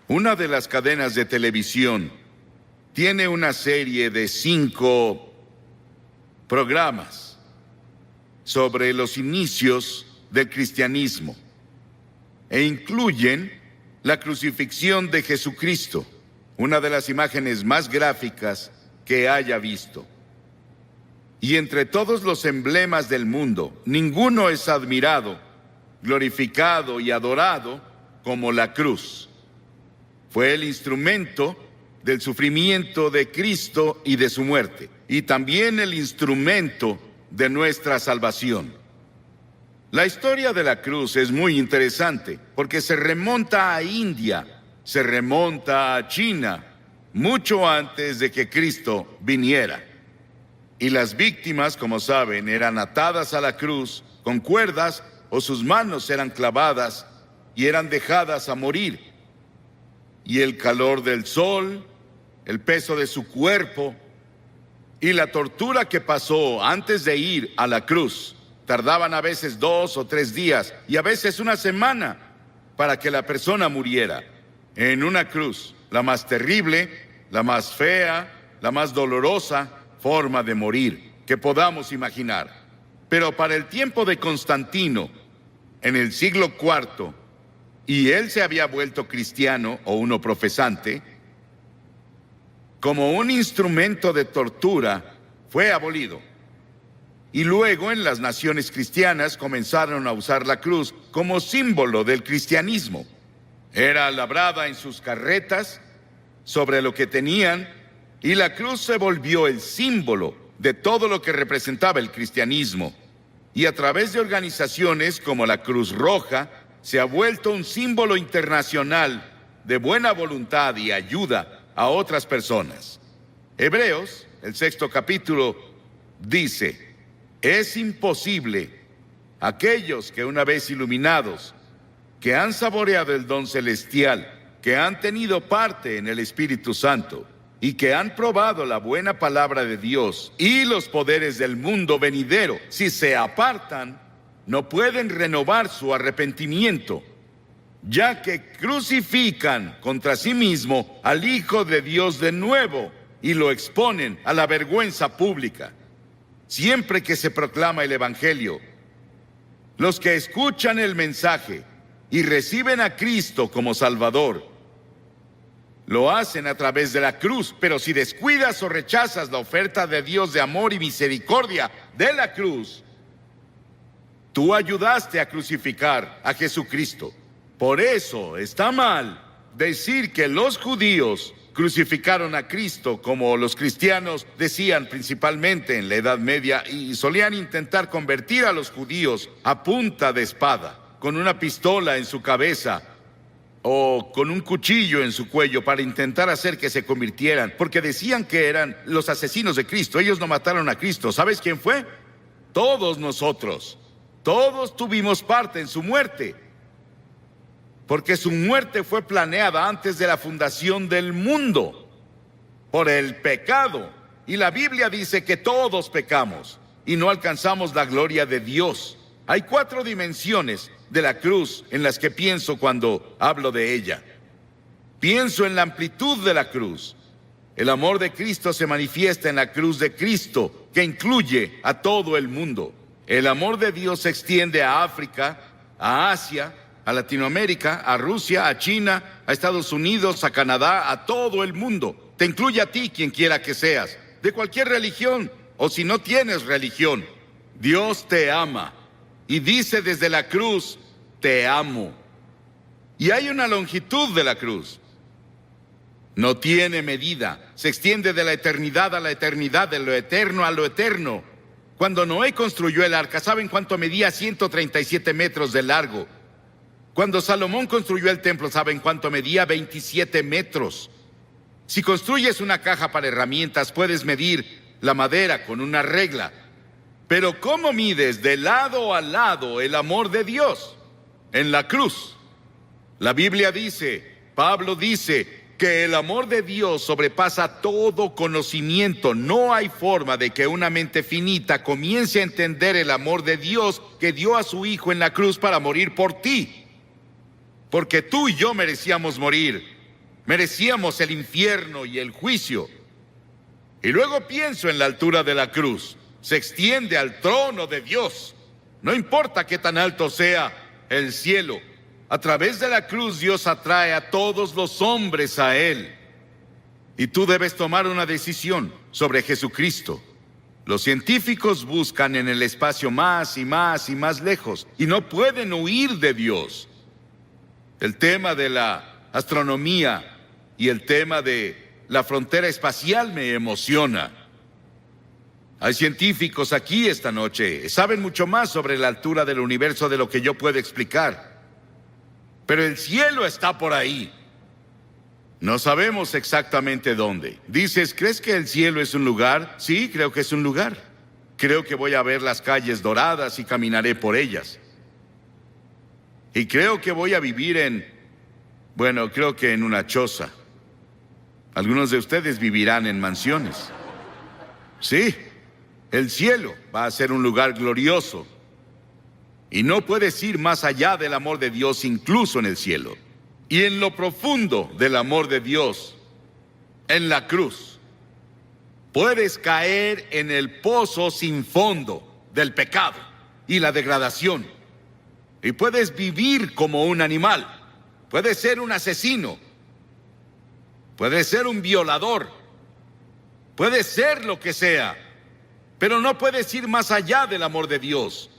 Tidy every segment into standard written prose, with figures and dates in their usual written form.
Una de las cadenas de televisión tiene una serie de 5 programas sobre los inicios del cristianismo e incluyen la crucifixión de Jesucristo, una de las imágenes más gráficas que haya visto. Y entre todos los emblemas del mundo, ninguno es admirado, glorificado y adorado como la cruz. Fue el instrumento del sufrimiento de Cristo y de su muerte, y también el instrumento de nuestra salvación. La historia de la cruz es muy interesante porque se remonta a India, se remonta a China, mucho antes de que Cristo viniera. Y las víctimas, como saben, eran atadas a la cruz con cuerdas o sus manos eran clavadas y eran dejadas a morir. Y el calor del sol, el peso de su cuerpo y la tortura que pasó antes de ir a la cruz tardaban a veces 2 o 3 días y a veces una semana para que la persona muriera en una cruz, la más terrible, la más fea, la más dolorosa forma de morir que podamos imaginar. Pero para el tiempo de Constantino, en el siglo IV, y él se había vuelto cristiano o uno profesante, como un instrumento de tortura, fue abolido. Y luego en las naciones cristianas comenzaron a usar la cruz como símbolo del cristianismo. Era labrada en sus carretas, sobre lo que tenían, y la cruz se volvió el símbolo de todo lo que representaba el cristianismo. Y a través de organizaciones como la Cruz Roja, se ha vuelto un símbolo internacional de buena voluntad y ayuda a otras personas. Hebreos, el 6º capítulo, dice: es imposible aquellos que una vez iluminados, que han saboreado el don celestial, que han tenido parte en el Espíritu Santo y que han probado la buena palabra de Dios y los poderes del mundo venidero, si se apartan, no pueden renovar su arrepentimiento, ya que crucifican contra sí mismo al Hijo de Dios de nuevo y lo exponen a la vergüenza pública. Siempre que se proclama el Evangelio, los que escuchan el mensaje y reciben a Cristo como Salvador, lo hacen a través de la cruz. Pero si descuidas o rechazas la oferta de Dios de amor y misericordia de la cruz, tú ayudaste a crucificar a Jesucristo. Por eso está mal decir que los judíos crucificaron a Cristo, como los cristianos decían principalmente en la Edad Media, y solían intentar convertir a los judíos a punta de espada, con una pistola en su cabeza o con un cuchillo en su cuello para intentar hacer que se convirtieran, porque decían que eran los asesinos de Cristo. Ellos no mataron a Cristo. ¿Sabes quién fue? Todos nosotros. Todos tuvimos parte en su muerte, porque su muerte fue planeada antes de la fundación del mundo por el pecado. Y la Biblia dice que todos pecamos y no alcanzamos la gloria de Dios. Hay 4 dimensiones de la cruz en las que pienso cuando hablo de ella. Pienso en la amplitud de la cruz. El amor de Cristo se manifiesta en la cruz de Cristo, que incluye a todo el mundo. El amor de Dios se extiende a África, a Asia, a Latinoamérica, a Rusia, a China, a Estados Unidos, a Canadá, a todo el mundo. Te incluye a ti, quien quiera que seas, de cualquier religión, o si no tienes religión. Dios te ama y dice desde la cruz: te amo. Y hay una longitud de la cruz. No tiene medida. Se extiende de la eternidad a la eternidad, de lo eterno a lo eterno. Cuando Noé construyó el arca, ¿saben cuánto medía? 137 metros de largo. Cuando Salomón construyó el templo, ¿saben cuánto medía? 27 metros. Si construyes una caja para herramientas, puedes medir la madera con una regla. Pero ¿cómo mides de lado a lado el amor de Dios? En la cruz. La Biblia dice, Pablo dice, que el amor de Dios sobrepasa todo conocimiento. No hay forma de que una mente finita comience a entender el amor de Dios que dio a su Hijo en la cruz para morir por ti. Porque tú y yo merecíamos morir. Merecíamos el infierno y el juicio. Y luego pienso en la altura de la cruz. Se extiende al trono de Dios. No importa qué tan alto sea el cielo. A través de la cruz Dios atrae a todos los hombres a Él. Y tú debes tomar una decisión sobre Jesucristo. Los científicos buscan en el espacio más y más y más lejos y no pueden huir de Dios. El tema de la astronomía y el tema de la frontera espacial me emociona. Hay científicos aquí esta noche, saben mucho más sobre la altura del universo de lo que yo puedo explicar. Pero el cielo está por ahí. No sabemos exactamente dónde. Dices, ¿crees que el cielo es un lugar? Sí, creo que es un lugar. Creo que voy a ver las calles doradas y caminaré por ellas. Y creo que voy a vivir creo que en una choza. Algunos de ustedes vivirán en mansiones. Sí, el cielo va a ser un lugar glorioso. Y no puedes ir más allá del amor de Dios incluso en el cielo. Y en lo profundo del amor de Dios, en la cruz, puedes caer en el pozo sin fondo del pecado y la degradación. Y puedes vivir como un animal. Puedes ser un asesino. Puedes ser un violador. Puedes ser lo que sea. Pero no puedes ir más allá del amor de Dios.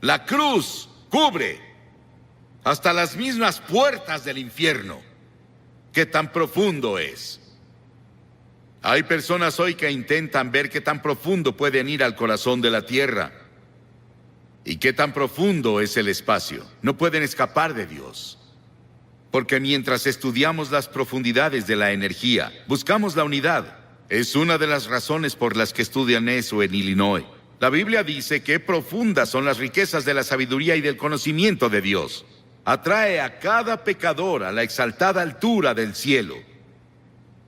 La cruz cubre hasta las mismas puertas del infierno. ¿Qué tan profundo es? Hay personas hoy que intentan ver qué tan profundo pueden ir al corazón de la tierra. ¿Y qué tan profundo es el espacio? No pueden escapar de Dios. Porque mientras estudiamos las profundidades de la energía, buscamos la unidad. Es una de las razones por las que estudian eso en Illinois. La Biblia dice que profundas son las riquezas de la sabiduría y del conocimiento de Dios. Atrae a cada pecador a la exaltada altura del cielo.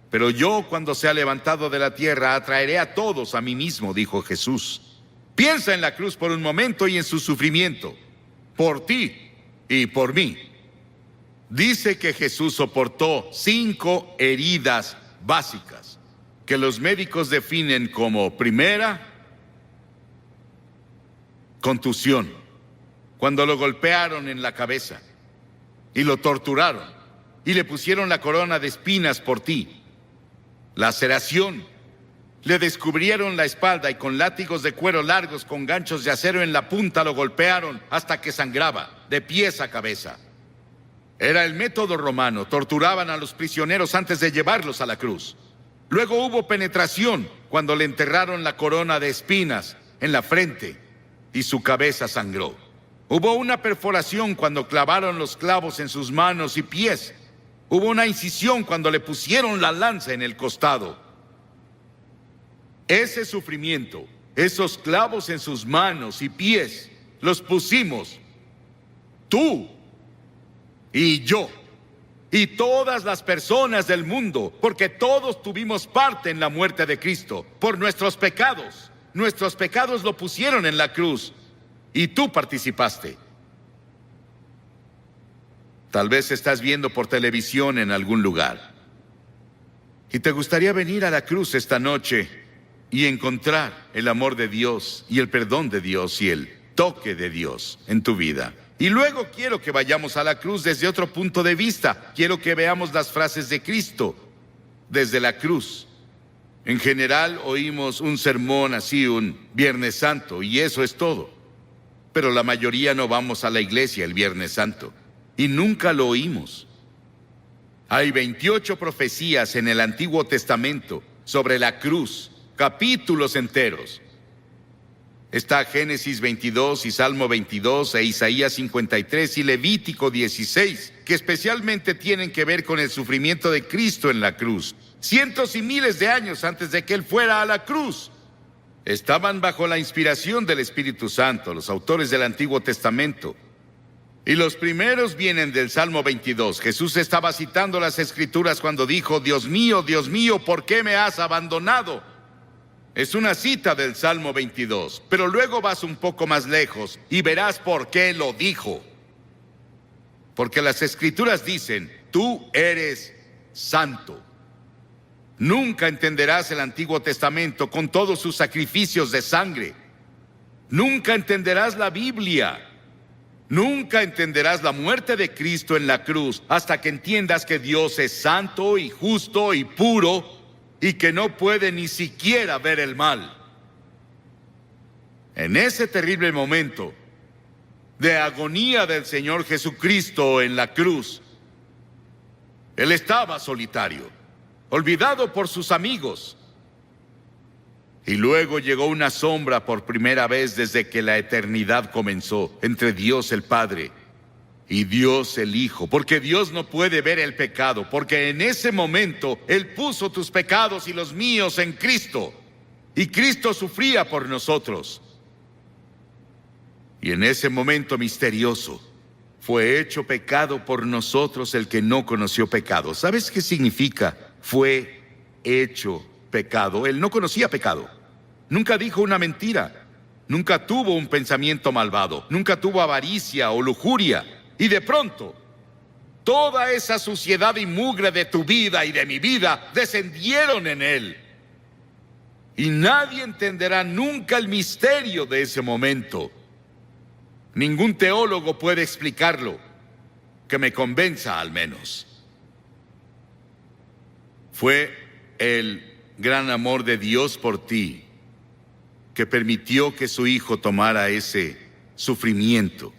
Pero yo, cuando sea levantado de la tierra, atraeré a todos a mí mismo, dijo Jesús. Piensa en la cruz por un momento y en su sufrimiento, por ti y por mí. Dice que Jesús soportó 5 heridas básicas, que los médicos definen como: primera, contusión, cuando lo golpearon en la cabeza y lo torturaron y le pusieron la corona de espinas por ti. Laceración, le descubrieron la espalda y con látigos de cuero largos con ganchos de acero en la punta lo golpearon hasta que sangraba, de pies a cabeza. Era el método romano, torturaban a los prisioneros antes de llevarlos a la cruz. Luego hubo penetración cuando le enterraron la corona de espinas en la frente y su cabeza sangró. Hubo una perforación cuando clavaron los clavos en sus manos y pies. Hubo una incisión cuando le pusieron la lanza en el costado. Ese sufrimiento, esos clavos en sus manos y pies, los pusimos tú y yo y todas las personas del mundo, porque todos tuvimos parte en la muerte de Cristo por nuestros pecados. Nuestros pecados lo pusieron en la cruz. Y tú participaste. Tal vez estás viendo por televisión en algún lugar. Y te gustaría venir a la cruz esta noche y encontrar el amor de Dios y el perdón de Dios y el toque de Dios en tu vida. Y luego quiero que vayamos a la cruz desde otro punto de vista. Quiero que veamos las frases de Cristo desde la cruz. En general oímos un sermón así, un Viernes Santo, y eso es todo. Pero la mayoría no vamos a la iglesia el Viernes Santo y nunca lo oímos. Hay 28 profecías en el Antiguo Testamento sobre la cruz, capítulos enteros. Está Génesis 22 y Salmo 22 e Isaías 53 y Levítico 16, que especialmente tienen que ver con el sufrimiento de Cristo en la cruz. Cientos y miles de años antes de que Él fuera a la cruz. Estaban bajo la inspiración del Espíritu Santo, los autores del Antiguo Testamento. Y los primeros vienen del Salmo 22. Jesús estaba citando las Escrituras cuando dijo: Dios mío, ¿por qué me has abandonado? Es una cita del Salmo 22, pero luego vas un poco más lejos y verás por qué lo dijo. Porque las Escrituras dicen: tú eres santo. Nunca entenderás el Antiguo Testamento con todos sus sacrificios de sangre. Nunca entenderás la Biblia. Nunca entenderás la muerte de Cristo en la cruz hasta que entiendas que Dios es santo y justo y puro y que no puede ni siquiera ver el mal. En ese terrible momento de agonía del Señor Jesucristo en la cruz, Él estaba solitario, olvidado por sus amigos. Y luego llegó una sombra por primera vez desde que la eternidad comenzó entre Dios el Padre y Dios el Hijo, porque Dios no puede ver el pecado, porque en ese momento Él puso tus pecados y los míos en Cristo, y Cristo sufría por nosotros. Y en ese momento misterioso fue hecho pecado por nosotros el que no conoció pecado. ¿Sabes qué significa? Fue hecho pecado. Él no conocía pecado. Nunca dijo una mentira. Nunca tuvo un pensamiento malvado. Nunca tuvo avaricia o lujuria. Y de pronto, toda esa suciedad y mugre de tu vida y de mi vida descendieron en Él. Y nadie entenderá nunca el misterio de ese momento. Ningún teólogo puede explicarlo, que me convenza al menos. Fue el gran amor de Dios por ti que permitió que su Hijo tomara ese sufrimiento.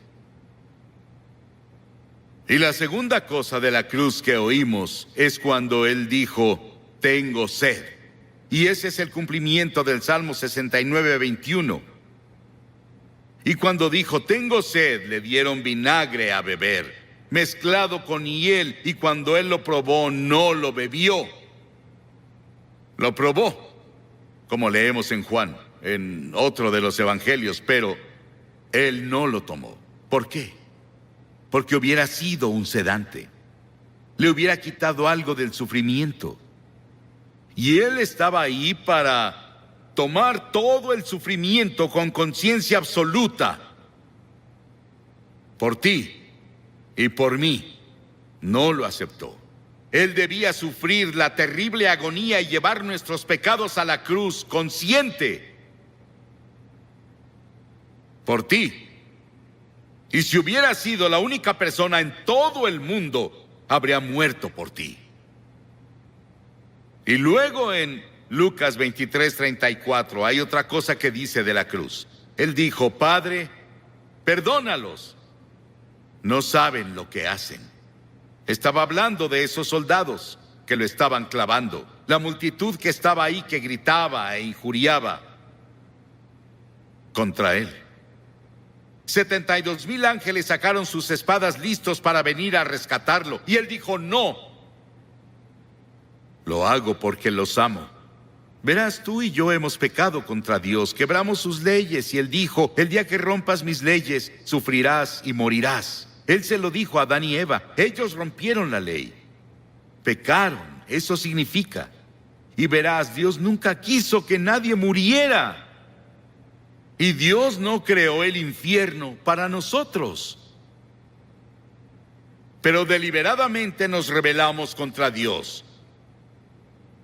Y la segunda cosa de la cruz que oímos es cuando Él dijo, tengo sed. Y ese es el cumplimiento del Salmo 69, 21. Y cuando dijo, tengo sed, le dieron vinagre a beber, mezclado con hiel, y cuando Él lo probó, no lo bebió. Lo probó, como leemos en Juan, en otro de los evangelios, pero Él no lo tomó. ¿Por qué? Porque hubiera sido un sedante. Le hubiera quitado algo del sufrimiento. Y Él estaba ahí para tomar todo el sufrimiento con conciencia absoluta. Por ti y por mí. No lo aceptó. Él debía sufrir la terrible agonía y llevar nuestros pecados a la cruz consciente. Por ti. Y si hubiera sido la única persona en todo el mundo, habría muerto por ti. Y luego en Lucas 23:34 hay otra cosa que dice de la cruz. Él dijo, Padre, perdónalos. No saben lo que hacen. Estaba hablando de esos soldados que lo estaban clavando. La multitud que estaba ahí que gritaba e injuriaba contra Él. 72,000 ángeles sacaron sus espadas listos para venir a rescatarlo. Y Él dijo, no. Lo hago porque los amo. Verás, tú y yo hemos pecado contra Dios, quebramos sus leyes, y Él dijo, el día que rompas mis leyes, sufrirás y morirás. Él se lo dijo a Adán y Eva. Ellos rompieron la ley. Pecaron, eso significa. Y verás, Dios nunca quiso que nadie muriera. Y Dios no creó el infierno para nosotros. Pero deliberadamente nos rebelamos contra Dios.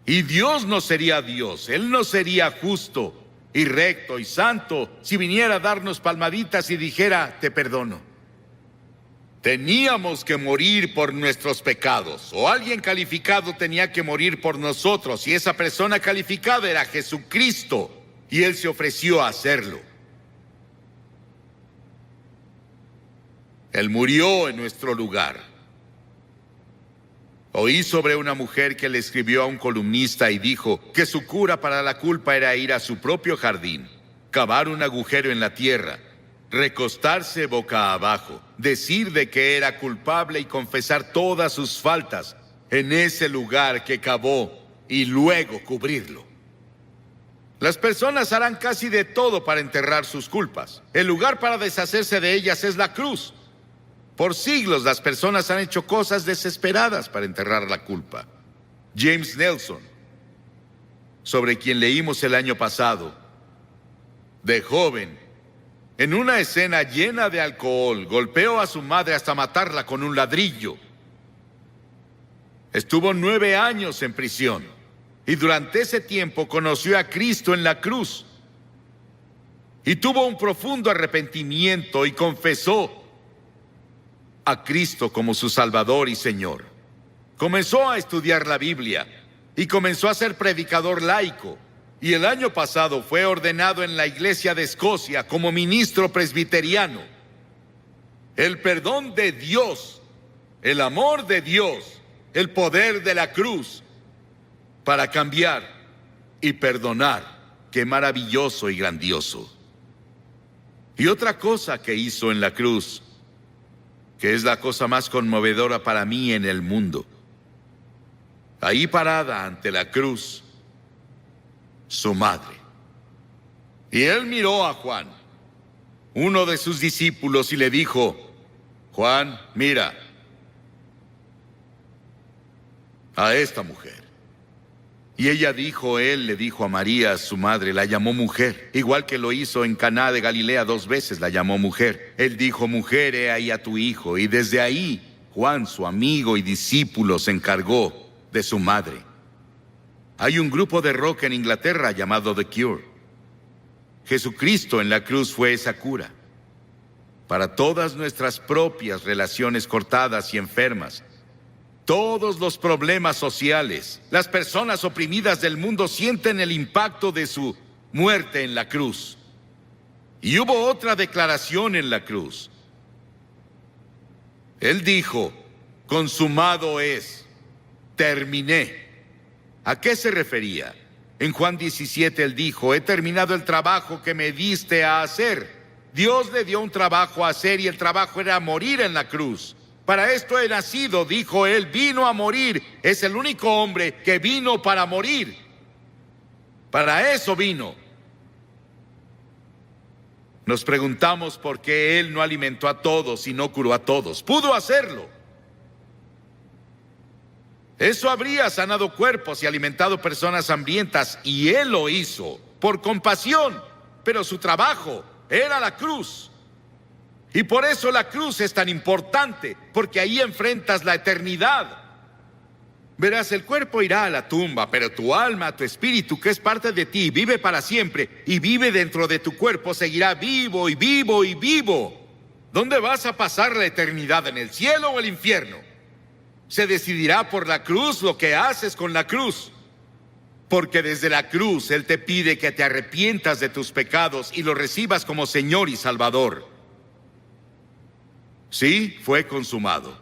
Y Dios no sería Dios, Él no sería justo y recto y santo si viniera a darnos palmaditas y dijera, te perdono. Teníamos que morir por nuestros pecados, o alguien calificado tenía que morir por nosotros, y esa persona calificada era Jesucristo, y Él se ofreció a hacerlo. Él murió en nuestro lugar. Oí sobre una mujer que le escribió a un columnista y dijo que su cura para la culpa era ir a su propio jardín, cavar un agujero en la tierra, recostarse boca abajo, decir de que era culpable y confesar todas sus faltas en ese lugar que cavó y luego cubrirlo. Las personas harán casi de todo para enterrar sus culpas. El lugar para deshacerse de ellas es la cruz. Por siglos las personas han hecho cosas desesperadas para enterrar la culpa. James Nelson, sobre quien leímos el año pasado, de joven, en una escena llena de alcohol, golpeó a su madre hasta matarla con un ladrillo. Estuvo 9 años en prisión y durante ese tiempo conoció a Cristo en la cruz. Y tuvo un profundo arrepentimiento y confesó a Cristo como su Salvador y Señor. Comenzó a estudiar la Biblia y comenzó a ser predicador laico. Y el año pasado fue ordenado en la Iglesia de Escocia como ministro presbiteriano. El perdón de Dios, el amor de Dios, el poder de la cruz para cambiar y perdonar. Qué maravilloso y grandioso. Y otra cosa que hizo en la cruz, que es la cosa más conmovedora para mí en el mundo. Ahí parada ante la cruz, su madre. Y él miró a Juan, uno de sus discípulos, y le dijo: Juan, mira a esta mujer. Y ella dijo, él le dijo a María, su madre, la llamó mujer, igual que lo hizo en Caná de Galilea 2 veces, la llamó mujer. Él dijo: mujer, he ahí a tu hijo. Y desde ahí, Juan, su amigo y discípulo, se encargó de su madre. Hay un grupo de rock en Inglaterra llamado The Cure. Jesucristo en la cruz fue esa cura para todas nuestras propias relaciones cortadas y enfermas. Todos los problemas sociales, las personas oprimidas del mundo sienten el impacto de su muerte en la cruz. Y hubo otra declaración en la cruz. Él dijo: consumado es, terminé. ¿A qué se refería? En Juan 17 él dijo: he terminado el trabajo que me diste a hacer. Dios le dio un trabajo a hacer y el trabajo era morir en la cruz. Para esto he nacido, dijo él, vino a morir. Es el único hombre que vino para morir. Para eso vino. Nos preguntamos por qué él no alimentó a todos y no curó a todos. Pudo hacerlo. Eso habría sanado cuerpos y alimentado personas hambrientas, y él lo hizo por compasión, pero su trabajo era la cruz. Y por eso la cruz es tan importante, porque ahí enfrentas la eternidad. Verás, el cuerpo irá a la tumba, pero tu alma, tu espíritu, que es parte de ti, vive para siempre y vive dentro de tu cuerpo, seguirá vivo y vivo y vivo. ¿Dónde vas a pasar la eternidad? ¿En el cielo o el infierno? Se decidirá por la cruz lo que haces con la cruz. Porque desde la cruz Él te pide que te arrepientas de tus pecados y lo recibas como Señor y Salvador. Sí, fue consumado.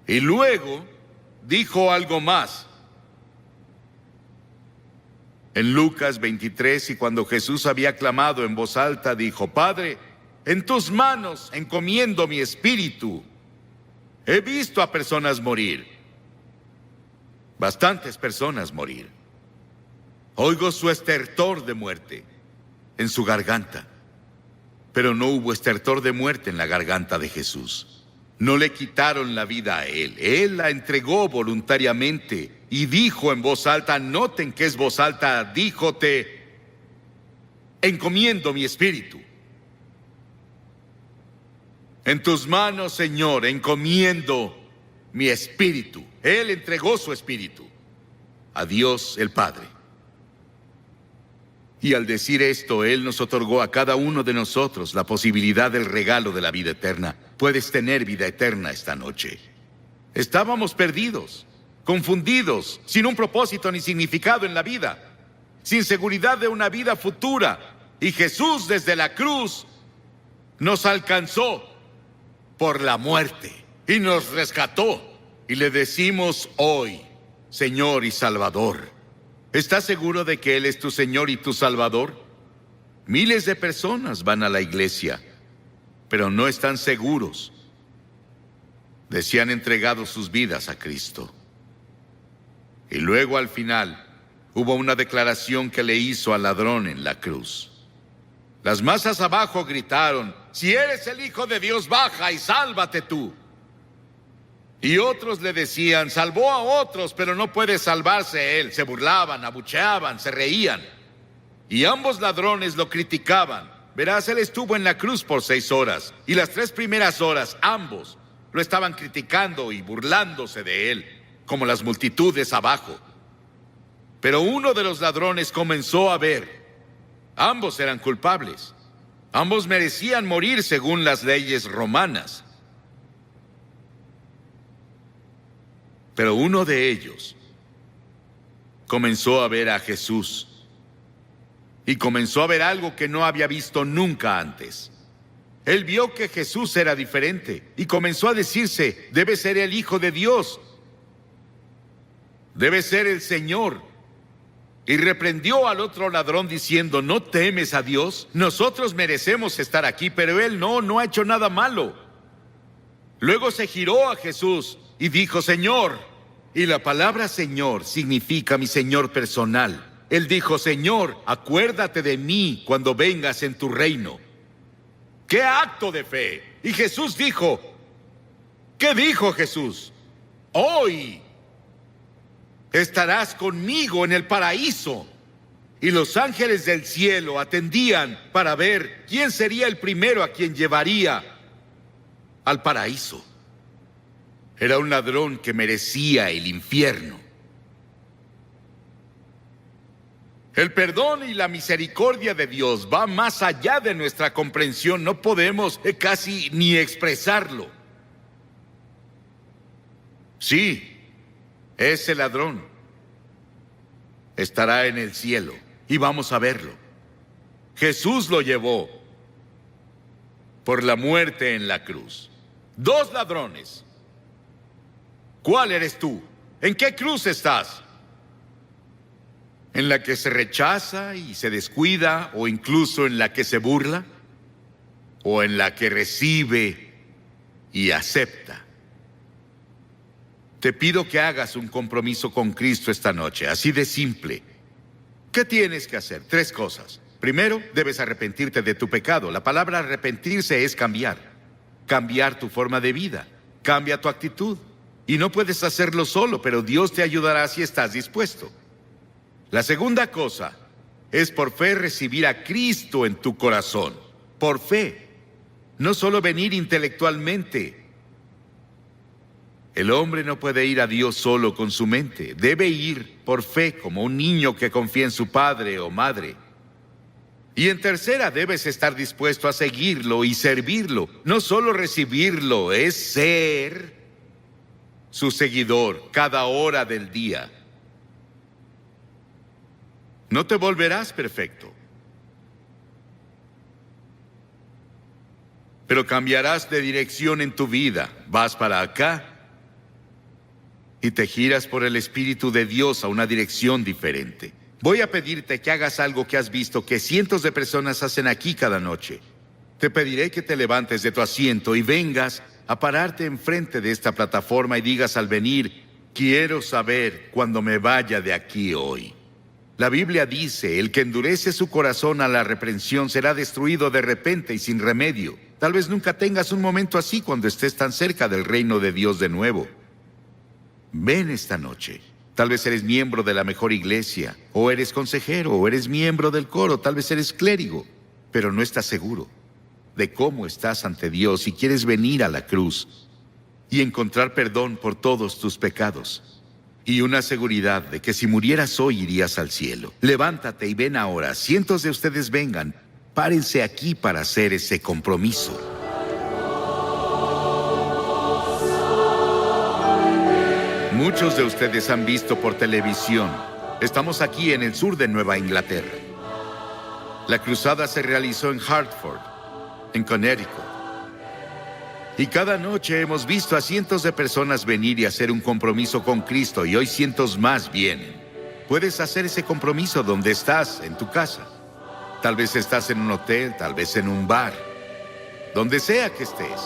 Y luego dijo algo más. En Lucas 23, y cuando Jesús había clamado en voz alta, dijo: Padre, en tus manos encomiendo mi espíritu. He visto a personas morir, bastantes personas morir. Oigo su estertor de muerte en su garganta. Pero no hubo estertor de muerte en la garganta de Jesús. No le quitaron la vida a él. Él la entregó voluntariamente y dijo en voz alta, noten que es voz alta, dijo: te encomiendo mi espíritu. En tus manos, Señor, encomiendo mi espíritu. Él entregó su espíritu a Dios el Padre. Y al decir esto, Él nos otorgó a cada uno de nosotros la posibilidad del regalo de la vida eterna. Puedes tener vida eterna esta noche. Estábamos perdidos, confundidos, sin un propósito ni significado en la vida, sin seguridad de una vida futura. Y Jesús desde la cruz nos alcanzó por la muerte y nos rescató. Y le decimos hoy: Señor y Salvador. ¿Estás seguro de que Él es tu Señor y tu Salvador? Miles de personas van a la iglesia, pero no están seguros de si han entregado sus vidas a Cristo. Y luego al final hubo una declaración que le hizo al ladrón en la cruz. Las masas abajo gritaron: si eres el Hijo de Dios, baja y sálvate tú. Y otros le decían: salvó a otros, pero no puede salvarse él. Se burlaban, abucheaban, se reían. Y ambos ladrones lo criticaban. Verás, él estuvo en la cruz por 6 horas. Y las 3 primeras horas, ambos Lo estaban criticando y burlándose de él, como las multitudes abajo. Pero uno de los ladrones comenzó a ver. Ambos eran culpables. Ambos merecían morir según las leyes romanas. Pero uno de ellos comenzó a ver a Jesús. Y comenzó a ver algo que no había visto nunca antes. Él vio que Jesús era diferente y comenzó a decirse: debe ser el Hijo de Dios. Debe ser el Señor. Y reprendió al otro ladrón diciendo: ¿no temes a Dios? Nosotros merecemos estar aquí, pero él no ha hecho nada malo. Luego se giró a Jesús y dijo: Señor. Y la palabra Señor significa mi Señor personal. Él dijo: Señor, acuérdate de mí cuando vengas en tu reino. ¡Qué acto de fe! Y Jesús dijo, ¿qué dijo Jesús? Hoy estarás conmigo en el paraíso. Y los ángeles del cielo atendían para ver quién sería el primero a quien llevaría al paraíso. Era un ladrón que merecía el infierno. El perdón y la misericordia de Dios va más allá de nuestra comprensión. No podemos casi ni expresarlo. Sí, ese ladrón estará en el cielo y vamos a verlo. Jesús lo llevó por la muerte en la cruz. Dos ladrones. ¿Cuál eres tú? ¿En qué cruz estás? ¿En la que se rechaza y se descuida, o incluso en la que se burla? ¿O en la que recibe y acepta? Te pido que hagas un compromiso con Cristo esta noche, así de simple. ¿Qué tienes que hacer? 3 cosas. Primero, debes arrepentirte de tu pecado. La palabra arrepentirse es cambiar. Cambiar tu forma de vida. Cambia tu actitud. Y no puedes hacerlo solo, pero Dios te ayudará si estás dispuesto. La segunda cosa es por fe recibir a Cristo en tu corazón. Por fe. No solo venir intelectualmente. El hombre no puede ir a Dios solo con su mente. Debe ir por fe, como un niño que confía en su padre o madre. Y en tercera, debes estar dispuesto a seguirlo y servirlo. No solo recibirlo, es ser su seguidor cada hora del día. No te volverás perfecto, pero cambiarás de dirección en tu vida. Vas para acá y te giras por el Espíritu de Dios a una dirección diferente. Voy a pedirte que hagas algo que has visto que cientos de personas hacen aquí cada noche. Te pediré que te levantes de tu asiento y vengas a pararte enfrente de esta plataforma y digas al venir: quiero saber cuando me vaya de aquí hoy. La Biblia dice: el que endurece su corazón a la reprensión será destruido de repente y sin remedio. Tal vez nunca tengas un momento así cuando estés tan cerca del reino de Dios de nuevo. Ven esta noche. Tal vez eres miembro de la mejor iglesia, o eres consejero, o eres miembro del coro, tal vez eres clérigo, pero no estás seguro de cómo estás ante Dios y quieres venir a la cruz y encontrar perdón por todos tus pecados y una seguridad de que si murieras hoy irías al cielo. Levántate y ven ahora. Cientos de ustedes vengan. Párense aquí para hacer ese compromiso. Muchos de ustedes han visto por televisión. Estamos aquí en el sur de Nueva Inglaterra. La cruzada se realizó en Hartford, en Connecticut. Y cada noche hemos visto a cientos de personas venir y hacer un compromiso con Cristo, y hoy cientos más vienen. Puedes hacer ese compromiso donde estás, en tu casa. Tal vez estás en un hotel, tal vez en un bar. Donde sea que estés.